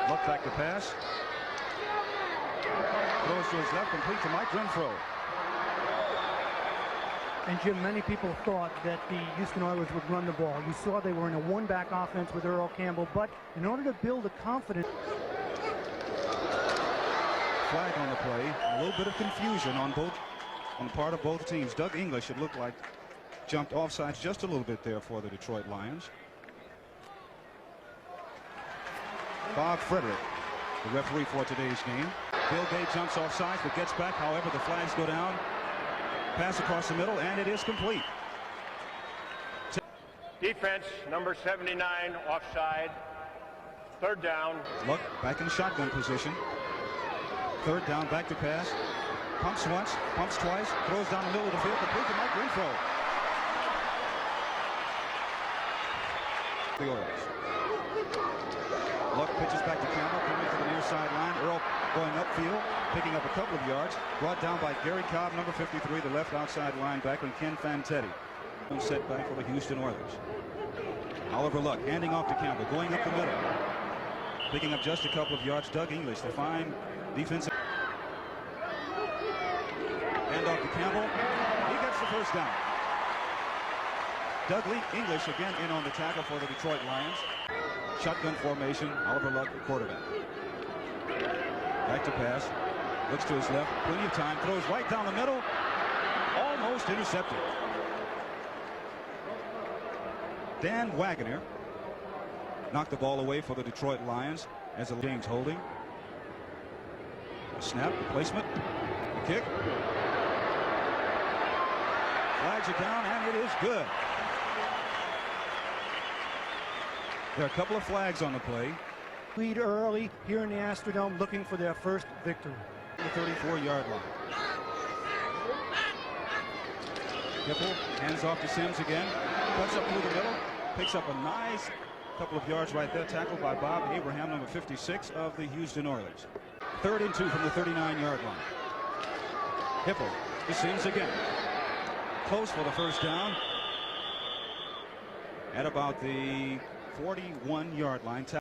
Look back to pass. Throws to his left, complete to Mike Renfro. And Jim, many people thought that the Houston Oilers would run the ball. You saw they were in a one-back offense with Earl Campbell, but in order to build a confidence... Flag on the play. A little bit of confusion on the part of both teams. Doug English, it looked like, jumped offsides just a little bit there for the Detroit Lions. Bob Frederick, the referee for today's game. Bill Gay jumps offsides but gets back. However, the flags go down. Pass across the middle, and it is complete. Defense, number 79, offside. Third down. Luck back in shotgun position. Third down, back to pass. Pumps once, pumps twice, throws down the middle of the field, complete to Mike Renfro. The Oilers. Luck pitches back to Campbell, coming to the near sideline. Earl going upfield, picking up a couple of yards. Brought down by Gary Cobb, number 53, the left outside linebacker, and Ken Fantetti. Setback for the Houston Oilers. Oliver Luck handing off to Campbell, going up the middle. Picking up just a couple of yards. Doug English, the fine defensive. Hand off to Campbell. He gets the first down. Doug English again in on the tackle for the Detroit Lions. Shotgun formation. Oliver Luck, the quarterback. Back to pass. Looks to his left. Plenty of time. Throws right down the middle. Almost intercepted. Dan Wagner knocked the ball away for the Detroit Lions as James Holding. A snap, the placement, the kick. Flags are down, and it is good. There are a couple of flags on the play. Lead early here in the Astrodome, looking for their first victory. The 34-yard line. Hipple hands off to Sims again. Cuts up through the middle. Picks up a nice couple of yards right there. Tackled by Bob Abraham, number 56 of the Houston Oilers. 3rd and 2 from the 39-yard line. Hipple to Sims again. Close for the first down. At about the 41-yard line. 4.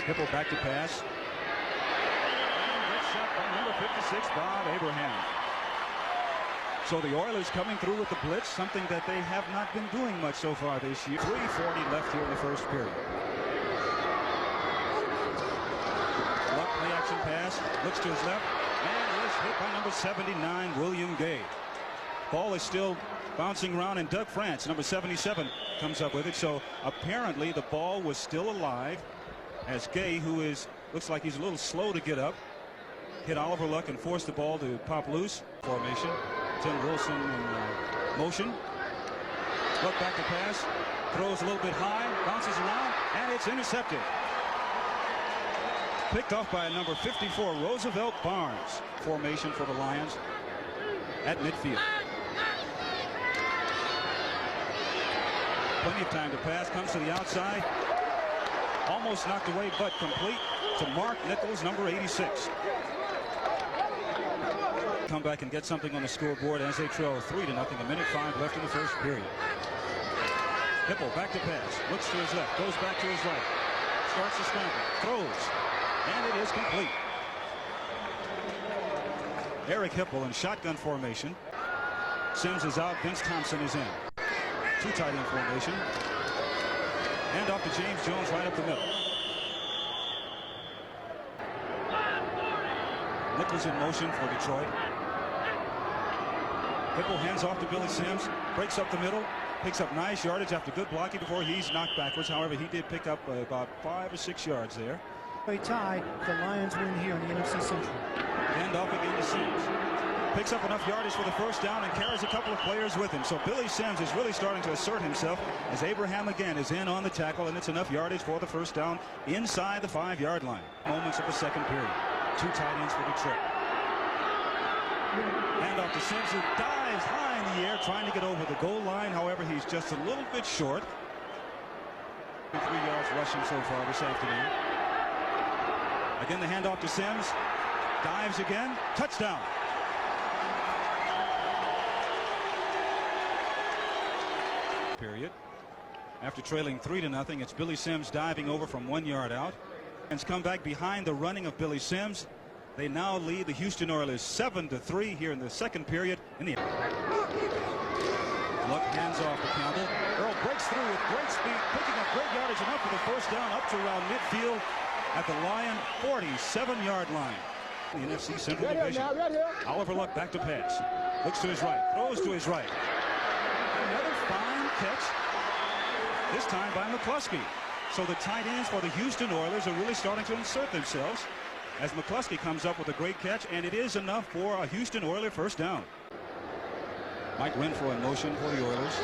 Hipple back to pass. And gets shot by number 56, Bob Abraham. So the Oilers coming through with the blitz, something that they have not been doing much so far this year. 3:40 left here in the first period. Luck play action pass, looks to his left, and is hit by number 79, William Gay. Ball is still bouncing around, and Doug France, number 77, comes up with it. So apparently the ball was still alive as Gay, who looks like he's a little slow to get up, hit Oliver Luck and forced the ball to pop loose. Formation. Tim Wilson in motion. Luck back to pass. Throws a little bit high. Bounces around. And it's intercepted. Picked off by number 54, Roosevelt Barnes. Formation for the Lions at midfield. Plenty of time to pass. Comes to the outside. Almost knocked away, but complete to Mark Nichols, number 86. Come back and get something on the scoreboard as they trail 3-0. A minute 5 left in the first period. Hipple back to pass. Looks to his left. Goes back to his right. Starts to scramble. Throws. And it is complete. Eric Hipple in shotgun formation. Sims is out. Vince Thompson is in. 2 tight end formation. Hand off to James Jones right up the middle. Nichols in motion for Detroit. Hipple hands off to Billy Sims, breaks up the middle, picks up nice yardage after good blocking before he's knocked backwards. However, he did pick up about 5 or 6 yards there. A tie, the Lions win here in the NFC Central. Hand off again to Sims. Picks up enough yardage for the first down and carries a couple of players with him. So Billy Sims is really starting to assert himself as Abraham again is in on the tackle, and it's enough yardage for the first down inside the 5-yard line. Moments of the second period. 2 tight ends for Detroit. Hand off to Sims, who dives high in the air trying to get over the goal line. However, he's just a little bit short. 3 yards rushing so far this afternoon. Again, the handoff to Sims. Dives again. Touchdown. Period. After trailing 3-0, it's Billy Sims diving over from 1 yard out. And come back behind the running of Billy Sims. They now lead the Houston Oilers 7-3 here in the second period. Luck hands off to Campbell. Earl breaks through with great speed, picking up great yardage enough for the first down up to around midfield at the Lion 47-yard line. The NFC Central Division. Oliver Luck back to pass. Looks to his right, throws to his right. Another fine catch, this time by McCluskey. So the tight ends for the Houston Oilers are really starting to insert themselves as McCluskey comes up with a great catch, and it is enough for a Houston Oiler first down. Mike Renfro in motion for the Oilers.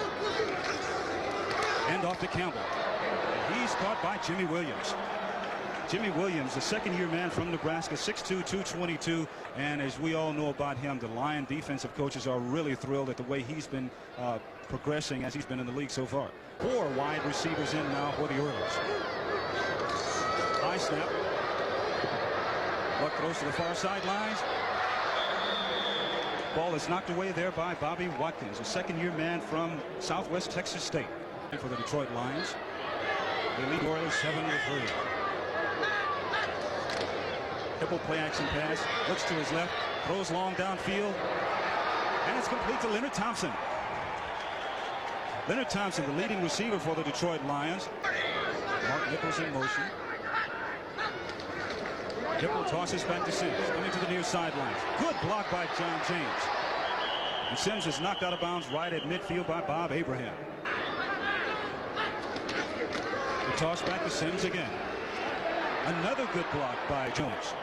Hand off to Campbell. And he's caught by Jimmy Williams. Jimmy Williams, the second-year man from Nebraska, 6'2", 222. And as we all know about him, the Lion defensive coaches are really thrilled at the way he's been progressing as he's been in the league so far. 4 wide receivers in now for the Oilers. High snap. Luck throws to the far sidelines. Ball is knocked away there by Bobby Watkins, a second-year man from Southwest Texas State. And for the Detroit Lions, they lead Oilers 7-3. Hipple play action pass, looks to his left, throws long downfield, and it's complete to Leonard Thompson. Leonard Thompson, the leading receiver for the Detroit Lions. Mark Nichols in motion. Hipple tosses back to Sims, coming to the near sidelines. Good block by John James. And Sims is knocked out of bounds right at midfield by Bob Abraham. The toss back to Sims again. Another good block by Jones.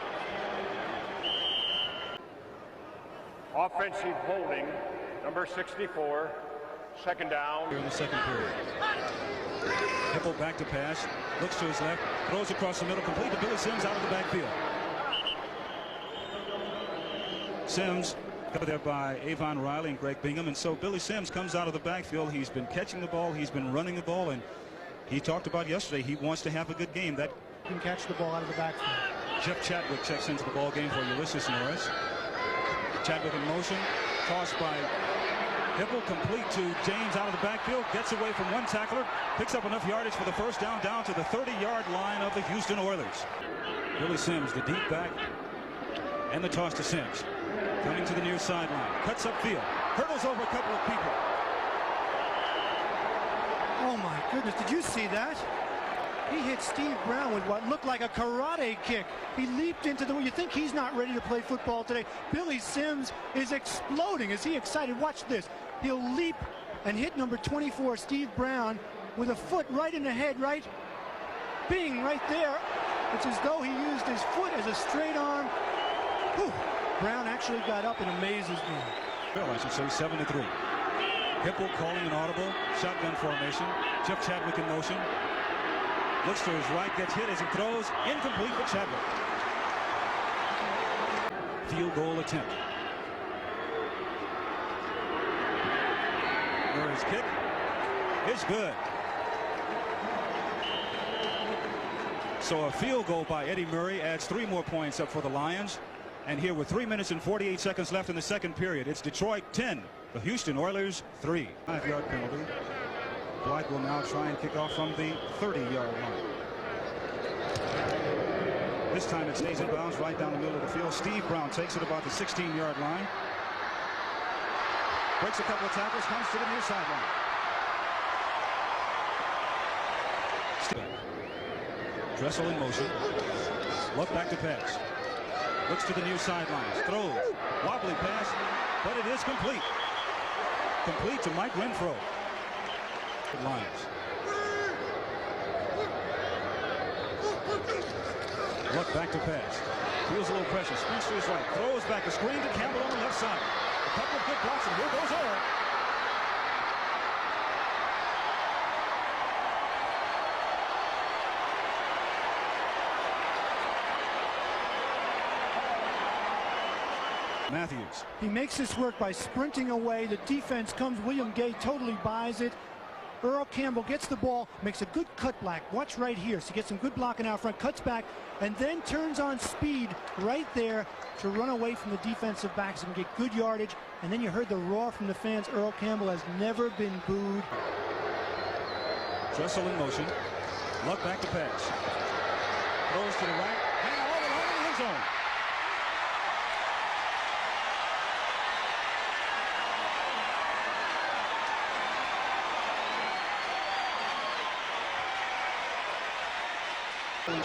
Offensive holding, number 64, second down. Here in the second period. Hipple back to pass, looks to his left, throws across the middle, complete to Billy Sims out of the backfield. Sims covered there by Avon Riley and Greg Bingham, and so Billy Sims comes out of the backfield. He's been catching the ball, he's been running the ball, and he talked about yesterday he wants to have a good game. That can catch the ball out of the backfield. Jeff Chadwick checks into the ball game for Ulysses Norris. Chadwick in motion, tossed by Hipple, complete to James out of the backfield, gets away from one tackler, picks up enough yardage for the first down to the 30-yard line of the Houston Oilers. Billy Sims, the deep back, and the toss to Sims. Coming to the near sideline, cuts upfield, hurdles over a couple of people. Oh my goodness, did you see that? He hit Steve Brown with what looked like a karate kick. He leaped into the... You think he's not ready to play football today. Billy Sims is exploding. Is he excited? Watch this. He'll leap and hit number 24, Steve Brown, with a foot right in the head, right? Bing, right there. It's as though he used his foot as a straight arm. Whew. Brown actually got up and amazes me. Well, I should say 7-3. Hipple calling an audible. Shotgun formation. Jeff Chadwick in motion. Looks to his right, gets hit as he throws. Incomplete for Chadwick. Field goal attempt. Murray's kick is good. So a field goal by Eddie Murray adds 3 more points up for the Lions. And here with 3 minutes and 48 seconds left in the second period, it's Detroit 10, the Houston Oilers 3. 5-yard penalty. Blythe will now try and kick off from the 30-yard line. This time it stays in bounds right down the middle of the field. Steve Brown takes it about the 16-yard line. Breaks a couple of tackles, comes to the near sideline. Dressel in motion. Luck back to pass. Looks to the near sidelines. Throws. Wobbly pass, but it is complete. Complete to Mike Renfro. Lions. Luck back to pass. Feels a little pressure. Spins to his right. Throws back a screen to Campbell on the left side. A couple of good blocks, and here goes Earl. Matthews. He makes this work by sprinting away. The defense comes. William Gay totally buys it. Earl Campbell gets the ball, makes a good cut back. Watch right here. So he gets some good blocking out front, cuts back, and then turns on speed right there to run away from the defensive backs and get good yardage. And then you heard the roar from the fans. Earl Campbell has never been booed. Dressel in motion. Luck back to pass. Throws to the right. And all along in the end zone.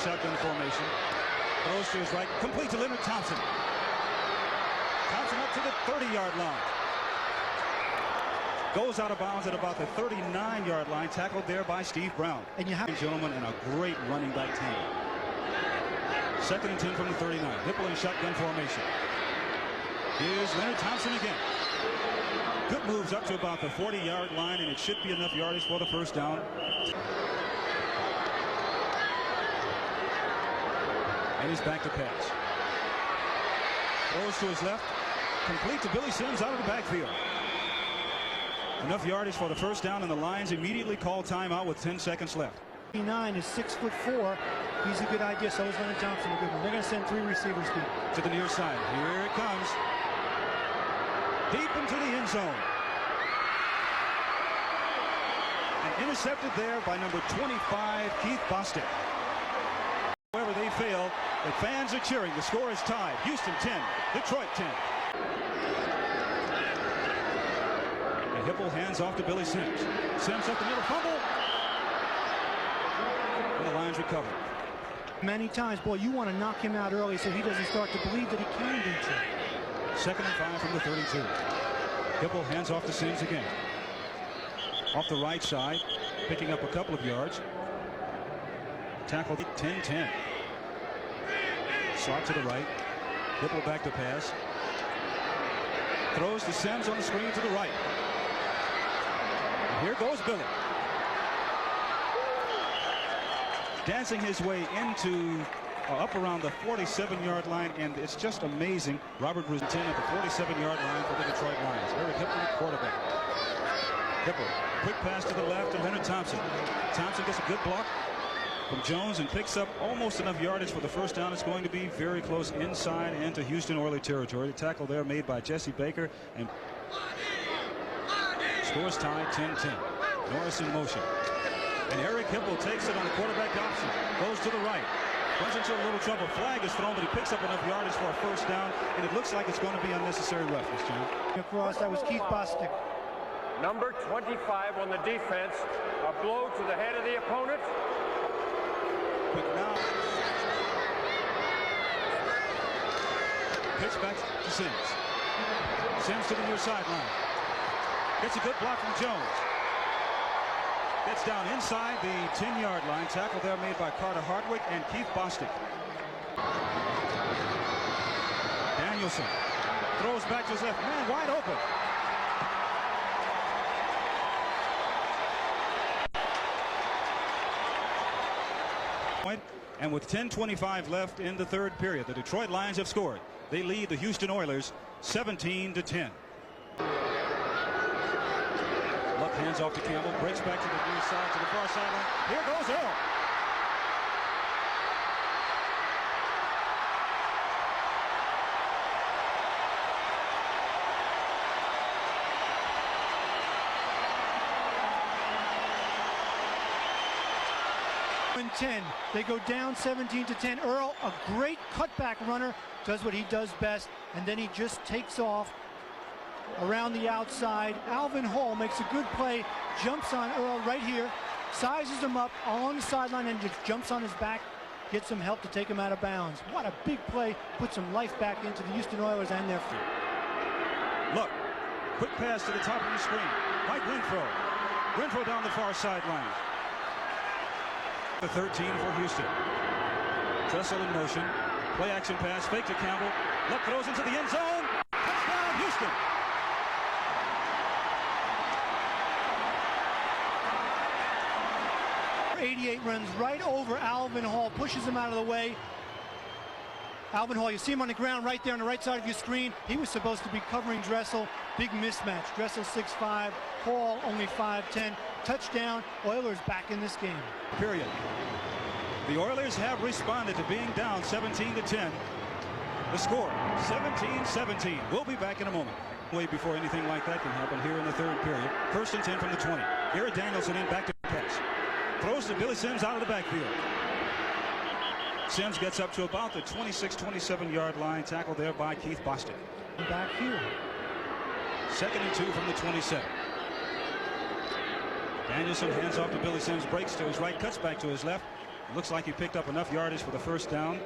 Shotgun formation. Throws to his right. Complete to Leonard Thompson. Thompson up to the 30-yard line. Goes out of bounds at about the 39-yard line. Tackled there by Steve Brown. And you have, gentlemen, and a great running back team. 2nd and 10 from the 39. Hipple in shotgun formation. Here's Leonard Thompson again. Good moves up to about the 40-yard line, and it should be enough yardage for the first down. And he's back to pass. Throws to his left. Complete to Billy Sims out of the backfield. Enough yardage for the first down, and the Lions immediately call timeout with 10 seconds left. 9 is 6'4". He's a good idea. So is Leonard Thompson. A good one. They're going to send 3 receivers to the near side. Here it comes. Deep into the end zone. And intercepted there by number 25, Keith Bostic. However, they failed. The fans are cheering. The score is tied. Houston 10, Detroit 10. And Hipple hands off to Billy Sims. Sims up the middle, fumble. And the Lions recover. Many times, boy, you want to knock him out early so he doesn't start to believe that he can beat you. 2nd and 5 from the 32. Hipple hands off to Sims again. Off the right side, picking up a couple of yards. Tackle 10-10. Slot to the right. Hipple back to pass. Throws to Sims on the screen to the right. And here goes Billy. Dancing his way into up around the 47-yard line, and it's just amazing. Robert Brazin at the 47-yard line for the Detroit Lions. Eric Hipple, quarterback. Hipple, quick pass to the left to Leonard Thompson. Thompson gets a good block from Jones and picks up almost enough yardage for the first down. It's going to be very close inside into Houston Oilers territory. The tackle there made by Jesse Baker, and scores tied 10-10. Norris in motion. And Eric Hipple takes it on the quarterback option. Goes to the right. Runs into a little trouble. Flag is thrown, but he picks up enough yardage for a first down, and it looks like it's going to be unnecessary roughness, John. Across, that was Keith Bostic. Number 25 on the defense. A blow to the head of the opponent. But now, pitch back to Sims. Sims to the near sideline. Gets a good block from Jones. Gets down inside the 10-yard line. Tackle there made by Carter Hardwick and Keith Bostic. Danielson throws back to his left. Man wide open. And with 10:25 left in the third period, the Detroit Lions have scored. They lead the Houston Oilers 17-10. Luck hands off to Campbell, breaks back to the near side, to the far sideline. Here goes Earl. And 10. They go down 17-10. Earl, a great cutback runner, does what he does best, and then he just takes off around the outside. Alvin Hall makes a good play, jumps on Earl right here, sizes him up along the sideline, and just jumps on his back, gets some help to take him out of bounds. What a big play, put some life back into the Houston Oilers and their feet. Look, quick pass to the top of the screen. Mike Renfro. Renfro down the far sideline. The 13 for Houston. Dressel in motion. Play action pass. Fake to Campbell. Luck throws into the end zone. Touchdown, Houston. .88 runs right over Alvin Hall, pushes him out of the way. Alvin Hall, you see him on the ground right there on the right side of your screen. He was supposed to be covering Dressel. Big mismatch. Dressel 6'5", Hall only 5'10". Touchdown, Oilers back in this game. Period. The Oilers have responded to being down 17-10. The score, 17-17. We'll be back in a moment. Way before anything like that can happen here in the third period. 1st and 10 from the 20. Here Danielson in, back to pass. Throws to Billy Sims out of the backfield. Sims gets up to about the 26-27 yard line. Tackled there by Keith Bostic. Back here. 2nd and 2 from the 27. Danielson hands off to Billy Sims, breaks to his right, cuts back to his left. Looks like he picked up enough yardage for the first down.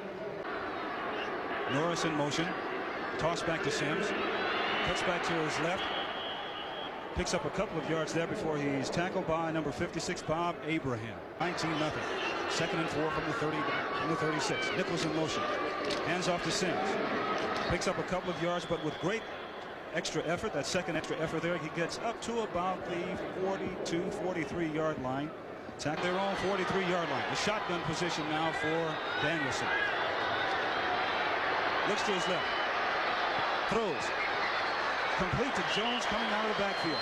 Norris in motion. Toss back to Sims. Cuts back to his left. Picks up a couple of yards there before he's tackled by number 56, Bob Abraham. 19-0. 2nd and 4 from the 30, from the 36. Nichols in motion. Hands off to Sims. Picks up a couple of yards, but with great extra effort, that second extra effort there, he gets up to about the 42, 43 yard line. Attack their own 43 yard line. The shotgun position now for Danielson. Looks to his left. Throws. Complete to Jones coming out of the backfield.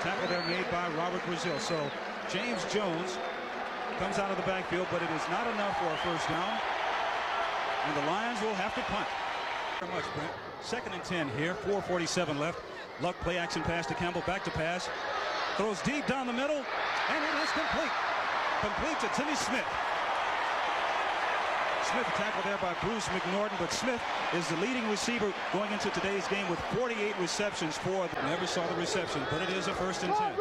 Tackle there made by Robert Brazil. So James Jones comes out of the backfield, but it is not enough for a first down. And the Lions will have to punt. Very much, Brent. 2nd and 10 here. 4:47 left. Luck play action pass to Campbell. Back to pass. Throws deep down the middle. And it is complete. Complete to Timmy Smith. Smith tackled there by Bruce McNorton, but Smith is the leading receiver going into today's game with 48 receptions for the... Never saw the reception, but it is a 1st and 10.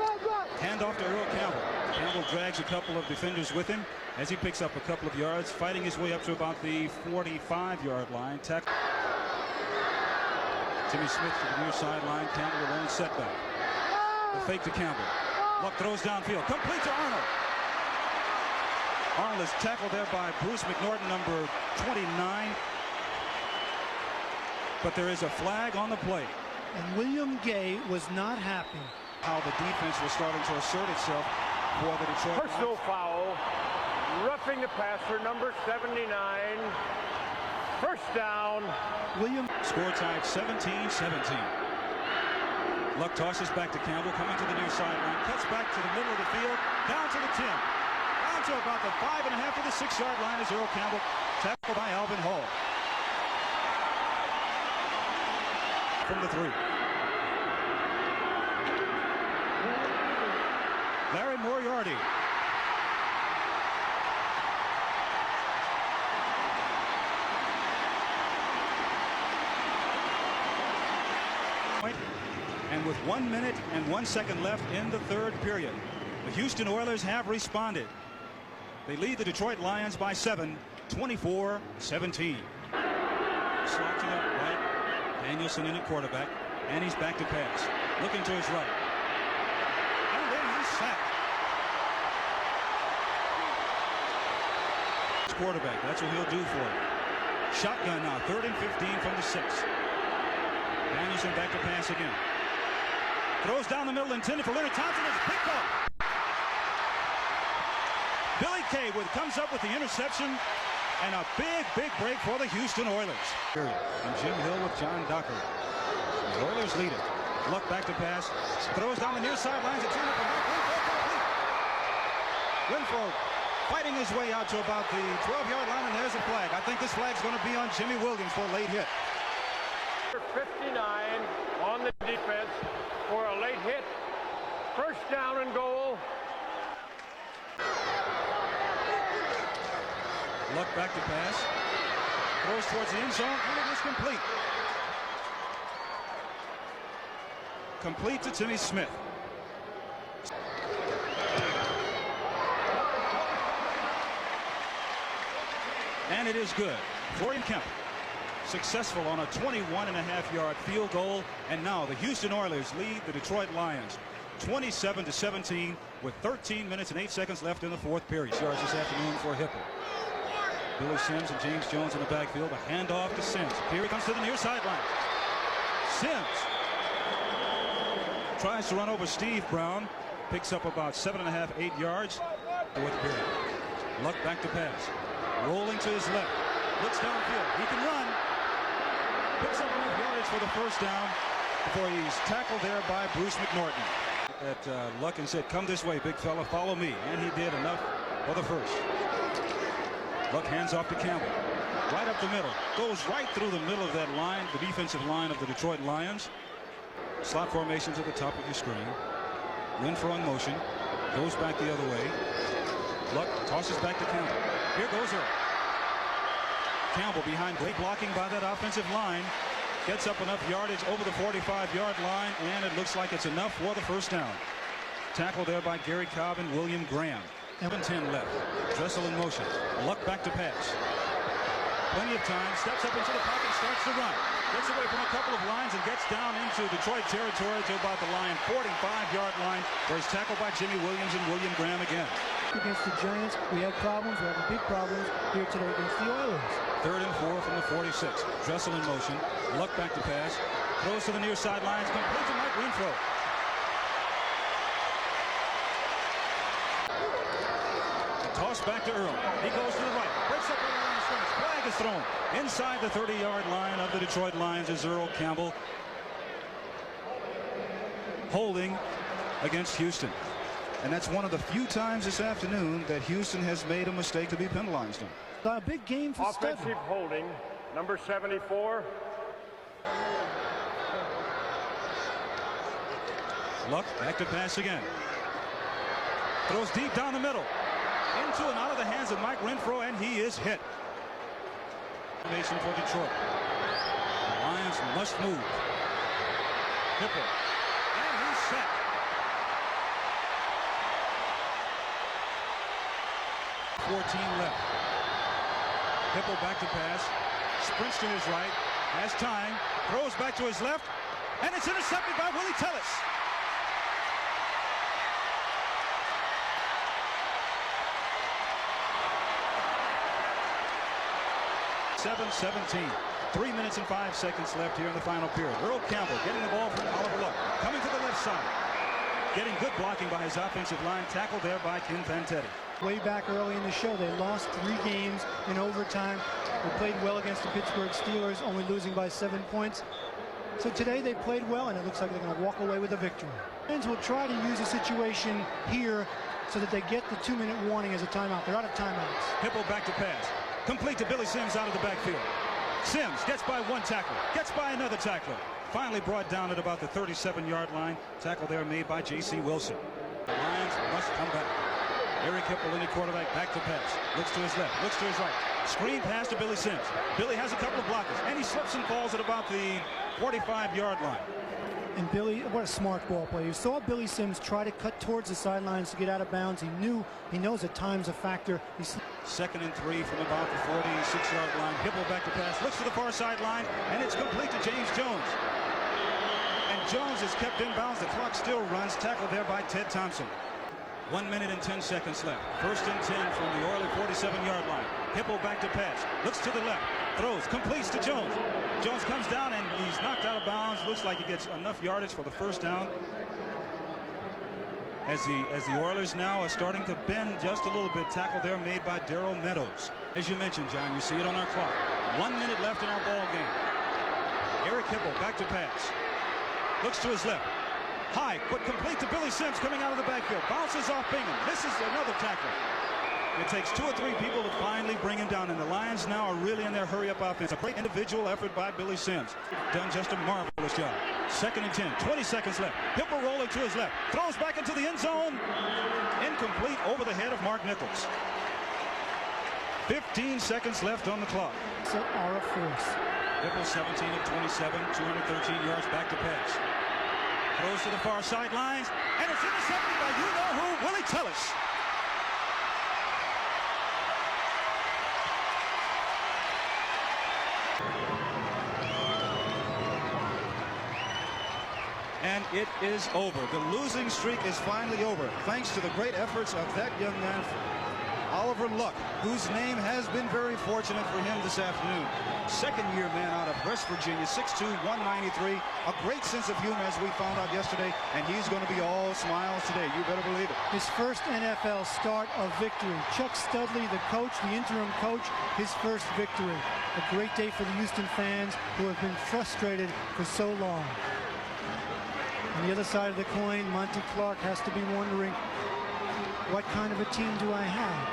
Hand off to Earl Campbell. Campbell drags a couple of defenders with him as he picks up a couple of yards, fighting his way up to about the 45 yard line. Tackle. Timmy Smith to the near sideline. Campbell a lone setback. The fake to Campbell. Luck throws downfield. Complete to Arnold. Arnold is tackled there by Bruce McNorton, number 29. But there is a flag on the play. And William Gay was not happy. How the defense was starting to assert itself for the Detroit. Personal foul. Roughing the passer, number 79. First down. William Score tied 17-17. Luck tosses back to Campbell, coming to the near sideline, cuts back to the middle of the field, down to the 10. Down to about the 5.5 of the 6 yard line is Earl Campbell, tackled by Alvin Hall. From the 3. Larry Moriarty. And with 1 minute and 1 second left in the 3rd period, the Houston Oilers have responded. They lead the Detroit Lions by 7, 24-17. Slot to the right. Danielson in at quarterback, and he's back to pass. Looking to his right. And then he's sacked. Quarterback, that's what he'll do for him. Shotgun now, 3rd and 15 from the 6. Danielson back to pass again. Throws down the middle, intended for Leonard Thompson. It's picked off. Billy Kay comes up with the interception, and a big break for the Houston Oilers. And Jim Hill with John Docker. The Oilers lead it. Luck back to pass. Throws down the near sidelines. It's in for Mike Winfro fighting his way out to about the 12-yard line, and there's a flag. I think this flag's going to be on Jimmy Williams for a late hit. 59 on the defense for a late hit. First down and goal. Luck back to pass. Throws towards the end zone, and it is complete. Complete to Timmy Smith. And it is good. Florian Kemp successful on a 21.5-yard field goal, and now the Houston Oilers lead the Detroit Lions 27-17 with 13 minutes and 8 seconds left in the 4th period. Yards this afternoon for Hipple. Billy Sims and James Jones in the backfield. A handoff to Sims. Here he comes to the near sideline. Sims tries to run over Steve Brown. Picks up about 7.5, 8 yards. 4th period. Luck back to pass. Rolling to his left. Looks downfield. He can run. Picks up enough yardage for the first down before he's tackled there by Bruce McNorton. At Luck and said, "Come this way, big fella, follow me." And he did enough for the first. Luck hands off to Campbell. Right up the middle. Goes right through the middle of that line, the defensive line of the Detroit Lions. Slot formations at the top of your screen. Winfro in motion. Goes back the other way. Luck tosses back to Campbell. Here goes Earl. Campbell behind great blocking by that offensive line. Gets up enough yardage over the 45-yard line, and it looks like it's enough for the first down. Tackled there by Gary Cobb and William Graham. 7-10 left. Dressel in motion. Luck back to pass. Plenty of time. Steps up into the pocket, starts to run. Gets away from a couple of lines and gets down into Detroit territory to about the line, 45-yard line, where he's tackled by Jimmy Williams and William Graham again. Against the Giants, we had problems. We're having big problems here today against the Oilers. 3rd and 4 from the 46. Dressel in motion. Luck back to pass. Throws to the near sidelines. Complete to Mike Renfro. Toss back to Earl. He goes to the right. Breaks up on the line of scrimmage. Flag is thrown. Inside the 30-yard line of the Detroit Lions is Earl Campbell. Holding against Houston. And that's one of the few times this afternoon that Houston has made a mistake to be penalized on. A big game for Studley. Offensive holding, number 74. Luck back to pass again. Throws deep down the middle. Into and out of the hands of Mike Renfro, and he is hit. Nation for Detroit. The Lions must move. Hipple. And he's set. Left. Hipple back to pass. Sprints to his right. Has time. Throws back to his left. And it's intercepted by Willie Tellis. 7-17. 3 minutes and 5 seconds left here in the final period. Earl Campbell getting the ball from Oliver Luck. Coming to the left side. Getting good blocking by his offensive line. Tackled there by Ken Fantetti. Way back early in the show, they lost 3 games in overtime. They played well against the Pittsburgh Steelers, only losing by 7 points. So today they played well, and it looks like they're going to walk away with a victory. Lions will try to use a situation here so that they get the 2-minute warning as a timeout. They're out of timeouts. Hipple back to pass. Complete to Billy Sims out of the backfield. Sims gets by one tackler, gets by another tackler. Finally brought down at about the 37-yard line. Tackle there made by J.C. Wilson. The Lions must come back. Eric Hipple, in the quarterback, back to pass. Looks to his left, looks to his right. Screen pass to Billy Sims. Billy has a couple of blockers, and he slips and falls at about the 45-yard line. And Billy, what a smart ball player. You saw Billy Sims try to cut towards the sidelines to get out of bounds. He knows that time's a factor. 2nd and 3 from about the 46-yard line. Hipple back to pass, looks to the far sideline, and it's complete to James Jones. And Jones is kept in bounds. The clock still runs. Tackled there by Ted Thompson. 1 minute and 10 seconds left. 1st and 10 from the Oilers 47-yard line. Hipple back to pass. Looks to the left. Throws. Completes to Jones. Jones comes down and he's knocked out of bounds. Looks like he gets enough yardage for the first down. As the Oilers now are starting to bend just a little bit. Tackle there made by Darrell Meadows. As you mentioned, John, you see it on our clock. 1 minute left in our ball game. Eric Hipple back to pass. Looks to his left. High, but complete to Billy Sims coming out of the backfield. Bounces off Bingham. Misses another tackle. It takes 2 or 3 people to finally bring him down, and the Lions now are really in their hurry-up offense. A great individual effort by Billy Sims. Done just a marvelous job. 2nd and 10, 20 seconds left. Hipple rolling to his left. Throws back into the end zone. Incomplete over the head of Mark Nichols. 15 seconds left on the clock. Are a force. Hipple 17 of 27, 213 yards back to pass. Throws to the far sidelines, and it's intercepted by you-know-who, Willie Tellis. And it is over. The losing streak is finally over, thanks to the great efforts of that young man, Oliver Luck, whose name has been very fortunate for him this afternoon. Second-year man out of West Virginia, 6'2", 193. A great sense of humor, as we found out yesterday, and he's going to be all smiles today. You better believe it. His first NFL start of victory. Chuck Studley, the coach, the interim coach, his first victory. A great day for the Houston fans who have been frustrated for so long. On the other side of the coin, Monty Clark has to be wondering, what kind of a team do I have?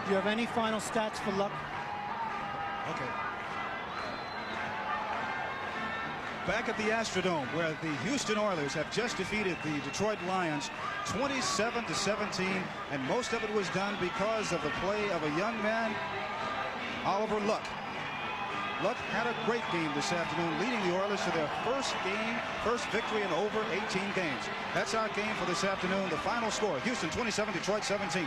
Do you have any final stats for Luck? Okay. Back at the Astrodome, where the Houston Oilers have just defeated the Detroit Lions 27-17, and most of it was done because of the play of a young man Oliver Luck. Luck had a great game this afternoon, leading the Oilers to their first victory in over 18 games. That's our game for this afternoon. The final score, Houston 27, Detroit 17.